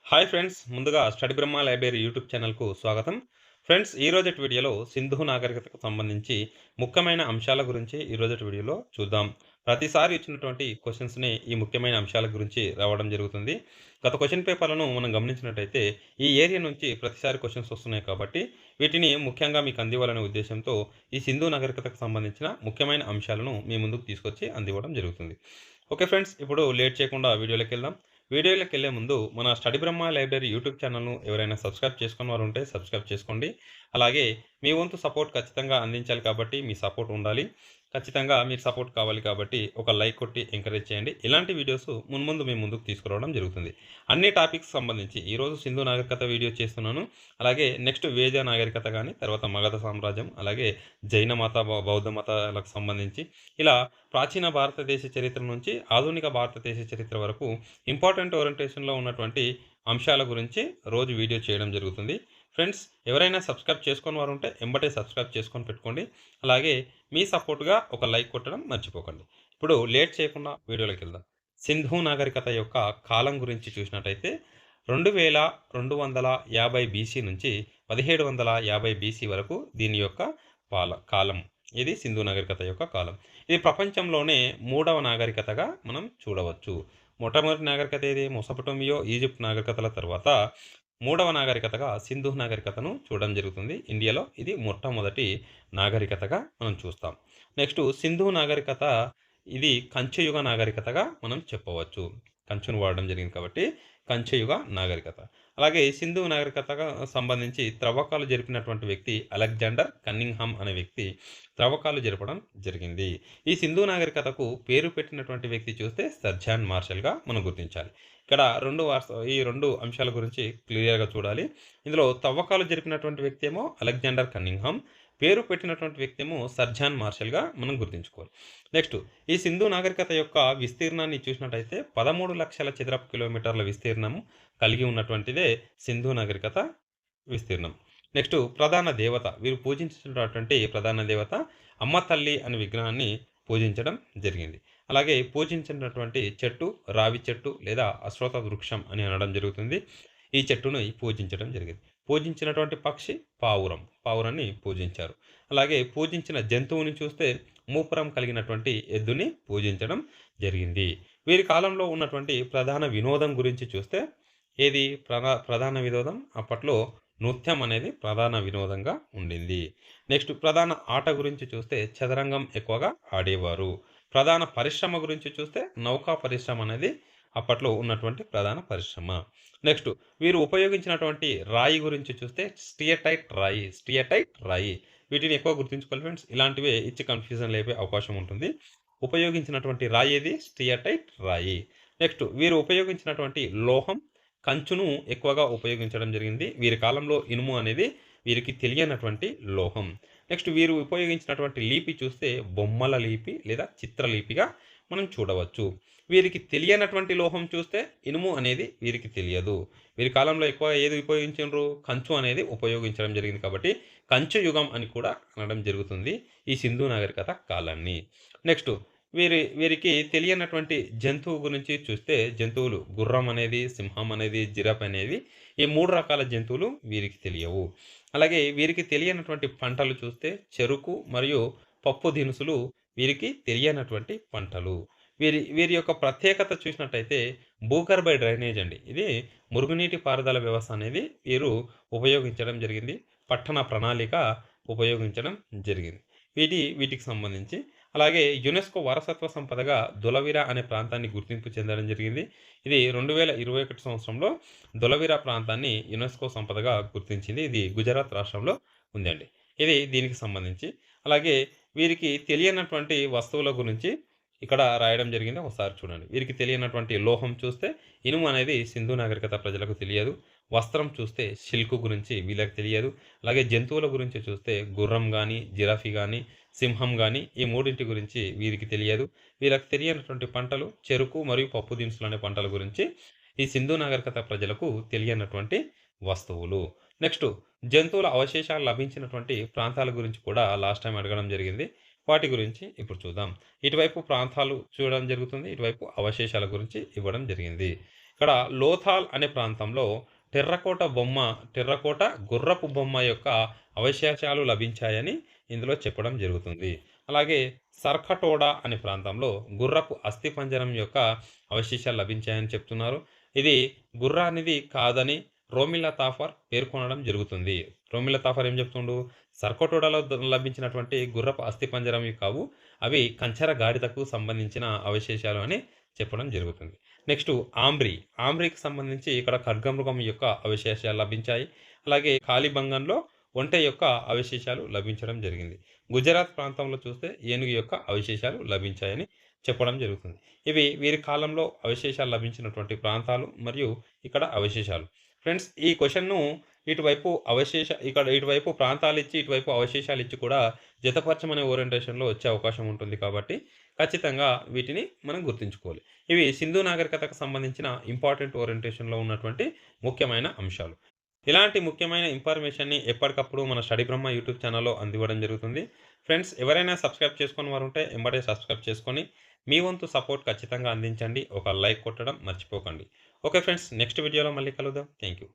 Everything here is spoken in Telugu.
హాయ్ ఫ్రెండ్స్, ముందుగా స్టడీ బ్రహ్మ లైబ్రరీ యూట్యూబ్ ఛానల్కు స్వాగతం. ఫ్రెండ్స్, ఈ రోజటి వీడియోలో సింధు నాగరికతకు సంబంధించి ముఖ్యమైన అంశాల గురించి ఈ రోజటి వీడియోలో చూద్దాం. ప్రతిసారి ఇచ్చినటువంటి క్వశ్చన్స్ని ఈ ముఖ్యమైన అంశాల గురించి రావడం జరుగుతుంది. గత క్వశ్చన్ పేపర్లను మనం గమనించినట్టయితే ఈ ఏరియా నుంచి ప్రతిసారి క్వశ్చన్స్ వస్తున్నాయి కాబట్టి వీటిని ముఖ్యంగా మీకు అందివ్వాలనే ఉద్దేశంతో ఈ సింధు నాగరికతకు సంబంధించిన ముఖ్యమైన అంశాలను మీ ముందుకు తీసుకొచ్చి అందివ్వడం జరుగుతుంది. ఓకే ఫ్రెండ్స్, ఇప్పుడు లేట్ చేయకుండా వీడియోలోకి వెళ్దాం. వీడియోలోకి వెళ్ళే ముందు మన స్టడీ బ్రహ్మ లైబ్రరీ యూట్యూబ్ ఛానల్ను ఎవరైనా సబ్స్క్రైబ్ చేసుకున్న వారు ఉంటే సబ్స్క్రైబ్ చేసుకోండి. అలాగే మీ వంతు సపోర్ట్ ఖచ్చితంగా అందించాలి కాబట్టి మీ సపోర్ట్ ఉండాలి. ఖచ్చితంగా మీరు సపోర్ట్ కావాలి కాబట్టి ఒక లైక్ కొట్టి ఎంకరేజ్ చేయండి. ఇలాంటి వీడియోస్ మున్ముందు మీ ముందుకు తీసుకురావడం జరుగుతుంది. అన్ని టాపిక్స్ సంబంధించి ఈరోజు సింధు నాగరికత వీడియో చేస్తున్నాను. అలాగే నెక్స్ట్ వేద నాగరికత కానీ, తర్వాత మగధ సామ్రాజ్యం, అలాగే జైన మత బౌద్ధ మతాలకు సంబంధించి ఇలా ప్రాచీన భారతదేశ చరిత్ర నుంచి ఆధునిక భారతదేశ చరిత్ర వరకు ఇంపార్టెంట్ ఓరియంటేషన్లో ఉన్నటువంటి అంశాల గురించి రోజు వీడియో చేయడం జరుగుతుంది. ఫ్రెండ్స్, ఎవరైనా సబ్స్క్రైబ్ చేసుకొని వారు ఉంటే ఎంబటే సబ్స్క్రైబ్ చేసుకొని పెట్టుకోండి. అలాగే మీ సపోర్ట్గా ఒక లైక్ కొట్టడం మర్చిపోకండి. ఇప్పుడు లేట్ చేయకుండా వీడియోలోకి వెళ్దాం. సింధు నాగరికత యొక్క కాలం గురించి చూసినట్టయితే 2250 బీసీ నుంచి 1750 బీసీ వరకు దీని యొక్క కాలం. ఇది సింధు నాగరికత యొక్క కాలం. ఇది ప్రపంచంలోనే మూడవ నాగరికతగా మనం చూడవచ్చు. మొట్టమొదటి నాగరికత ఏది? మొసపటోమియో ఈజిప్ట్ నాగరికతల తర్వాత మూడవ నాగరికతగా సింధు నాగరికతను చూడడం జరుగుతుంది. ఇండియాలో ఇది మొట్టమొదటి నాగరికతగా మనం చూస్తాం. నెక్స్ట్ సింధు నాగరికత ఇది కంచయుగ నాగరికతగా మనం చెప్పవచ్చు. కంచును వాడడం జరిగింది కాబట్టి కంచయుగ నాగరికత. అలాగే సింధు నాగరికతగా సంబంధించి త్రవ్వకాలు జరిపినటువంటి వ్యక్తి అలెగ్జాండర్ కన్నింగ్హామ్ అనే వ్యక్తి త్రవ్వకాలు జరపడం జరిగింది. ఈ సింధు నాగరికతకు పేరు పెట్టినటువంటి వ్యక్తి చూస్తే సర్ జాన్ మార్షల్గా మనం గుర్తించాలి. ఇక్కడ ఈ రెండు అంశాల గురించి క్లియర్గా చూడాలి. ఇందులో తవ్వకాలు జరిపినటువంటి వ్యక్తి ఏమో అలెగ్జాండర్ కన్నింగ్హామ్, పేరు పెట్టినటువంటి వ్యక్తి ఏమో సర్ జాన్ మార్షల్గా మనం గుర్తుంచుకోవాలి. నెక్స్ట్ ఈ సింధు నాగరికత యొక్క విస్తీర్ణాన్ని చూసినట్టయితే 13 లక్షల చదరపు కిలోమీటర్ల విస్తీర్ణం కలిగి ఉన్నటువంటిదే సింధు నాగరికత విస్తీర్ణం. నెక్స్ట్ ప్రధాన దేవత, వీరు పూజించినటువంటి ప్రధాన దేవత అమ్మ తల్లి అనే విగ్రహాన్ని పూజించడం జరిగింది. అలాగే పూజించినటువంటి చెట్టు రావి చెట్టు లేదా అశ్వత్థ వృక్షం అని అనడం జరుగుతుంది. ఈ చెట్టును పూజించడం జరిగింది. పూజించినటువంటి పక్షి పావురాన్ని పూజించారు. అలాగే పూజించిన జంతువుని చూస్తే మూపురం కలిగినటువంటి ఎద్దుని పూజించడం జరిగింది. వీరి కాలంలో ఉన్నటువంటి ప్రధాన వినోదం గురించి చూస్తే ఏది ప్రధాన వినోదం? అప్పట్లో నృత్యం అనేది ప్రధాన వినోదంగా ఉండింది. నెక్స్ట్ ప్రధాన ఆట గురించి చూస్తే చదరంగం ఎక్కువగా ఆడేవారు. ప్రధాన పరిశ్రమ గురించి చూస్తే నౌకా పరిశ్రమ అనేది అప్పట్లో ఉన్నటువంటి ప్రధాన పరిశ్రమ. నెక్స్ట్ వీరు ఉపయోగించినటువంటి రాయి గురించి చూస్తే స్టియటైట్ రాయి. వీటిని ఎక్కువ గుర్తుంచుకోవాలి ఫ్రెండ్స్. ఇలాంటివే ఇచ్చి కన్ఫ్యూజన్ లేపే అవకాశం ఉంటుంది. ఉపయోగించినటువంటి రాయి ఏది? స్టియటైట్ రాయి. నెక్స్ట్ వీరు ఉపయోగించినటువంటి లోహం కంచును ఎక్కువగా ఉపయోగించడం జరిగింది. వీరి కాలంలో ఇనుము అనేది వీరికి తెలియనటువంటి లోహం. నెక్స్ట్ వీరు ఉపయోగించినటువంటి లిపి చూస్తే బొమ్మల లిపి లేదా చిత్రలిపిగా మనం చూడవచ్చు. వీరికి తెలియనటువంటి లోహం చూస్తే ఇనుము అనేది వీరికి తెలియదు. వీరి కాలంలో ఎక్కువ ఏది ఉపయోగించారు? కంచు అనేది ఉపయోగించడం జరిగింది కాబట్టి కంచు యుగం అని కూడా అనడం జరుగుతుంది ఈ సింధు నాగరికత కాలాన్ని. నెక్స్ట్ వీరికి తెలియనటువంటి జంతువు గురించి చూస్తే జంతువులు గుర్రం అనేది, సింహం అనేది, జిరాఫ్ అనేది, ఈ 3 రకాల జంతువులు వీరికి తెలియవు. అలాగే వీరికి తెలియనటువంటి పంటలు చూస్తే చెరుకు మరియు పప్పు దినుసులు వీరికి తెలియనటువంటి పంటలు. వీరి యొక్క ప్రత్యేకత చూసినట్టయితే భూగర్భ డ్రైనేజ్ అండి. ఇది మురుగునీటి పారుదల వ్యవస్థ అనేది వీరు ఉపయోగించడం జరిగింది. పట్టణ ప్రణాళిక ఉపయోగించడం జరిగింది. వీటికి సంబంధించి అలాగే యునెస్కో వారసత్వ సంపదగా ధొలవిరా అనే ప్రాంతాన్ని గుర్తింపు చెందడం జరిగింది. ఇది 2021 సంవత్సరంలో ధొలవిరా ప్రాంతాన్ని యునెస్కో సంపదగా గుర్తించింది. ఇది గుజరాత్ రాష్ట్రంలో ఉందండి. ఇది దీనికి సంబంధించి. అలాగే వీరికి తెలియనటువంటి వస్తువుల గురించి ఇక్కడ రాయడం జరిగింది. ఒకసారి చూడండి. వీరికి తెలియనటువంటి లోహం చూస్తే ఇనుము అనేది సింధు నాగరికత ప్రజలకు తెలియదు. వస్త్రం చూస్తే సిల్క్ గురించి వీళ్ళకి తెలియదు. అలాగే జంతువుల గురించి చూస్తే గుర్రం కానీ, జిరాఫీ కానీ, సింహం కానీ, ఈ మూడింటి గురించి వీరికి తెలియదు. వీళ్ళకి తెలియనటువంటి పంటలు చెరుకు మరియు పప్పు దినుసులు అనే పంటల గురించి ఈ సింధు నాగరికత ప్రజలకు తెలియనటువంటి వస్తువులు. నెక్స్ట్ జంతువుల అవశేషాలు లభించినటువంటి ప్రాంతాల గురించి కూడా లాస్ట్ టైం అడగడం జరిగింది. వాటి గురించి ఇప్పుడు చూద్దాం. ఇటువైపు ప్రాంతాలు చూడడం జరుగుతుంది. ఇటువైపు అవశేషాల గురించి ఇవ్వడం జరిగింది. ఇక్కడ లోథాల్ అనే ప్రాంతంలో టెర్రకోట గుర్రపు బొమ్మ యొక్క అవశేషాలు లభించాయని ఇందులో చెప్పడం జరుగుతుంది. అలాగే సర్కటోడా అనే ప్రాంతంలో గుర్రపు అస్థిపంజరం యొక్క అవశేషాలు లభించాయని చెప్తున్నారు. ఇది గుర్రానిది కాదని రోమిలా తాఫర్ పేర్కొనడం జరుగుతుంది. రోమిలా తాఫర్ ఏం చెప్తుండు? సర్కటోడాలో లభించినటువంటి గుర్రపు అస్థిపంజరం కావు. అవి కంచర గాడిదకు సంబంధించిన అవశేషాలు అని చెప్పడం జరుగుతుంది. నెక్స్ట్ ఆంబ్రీకి సంబంధించి ఇక్కడ ఖడ్గమృగం యొక్క అవశేషాలు లభించాయి. అలాగే కాలిబంగన్‌లో ఒంటె యొక్క అవశేషాలు లభించడం జరిగింది. గుజరాత్ ప్రాంతంలో చూస్తే ఏనుగు యొక్క అవశేషాలు లభించాయని చెప్పడం జరుగుతుంది. ఇవి వీరి కాలంలో అవశేషాలు లభించినటువంటి ప్రాంతాలు మరియు ఇక్కడ అవశేషాలు. ఫ్రెండ్స్, ఈ క్వెషన్‌ను ఇటువైపు ప్రాంతాలిచ్చి, ఇటువైపు అవశేషాలిచ్చి కూడా జతపరచమనే ఓరియంటేషన్‌లో వచ్చే అవకాశం ఉంటుంది కాబట్టి ఖచ్చితంగా వీటిని మనం గుర్తుంచుకోవాలి. ఇవి సింధు నాగరికతకు సంబంధించిన ఇంపార్టెంట్ ఓరియంటేషన్‌లో ఉన్నటువంటి ముఖ్యమైన అంశాలు. ఇలాంటి ముఖ్యమైన ఇన్ఫర్మేషన్‌ని ఎప్పటికప్పుడు మన స్టడీ బ్రహ్మ యూట్యూబ్ ఛానల్‌లో అందివ్వడం జరుగుతుంది. ఫ్రెండ్స్, ఎవరైనా సబ్స్క్రైబ్ చేసుకోని వారుంటే ఎంబడే సబ్స్క్రైబ్ చేసుకొని మీ వంతు సపోర్ట్ ఖచ్చితంగా అందించండి. ఒక లైక్ కొట్టడం మర్చిపోకండి. ఓకే ఫ్రెండ్స్, నెక్స్ట్ వీడియోలో మళ్ళీ కలుద్దాం. Thank you.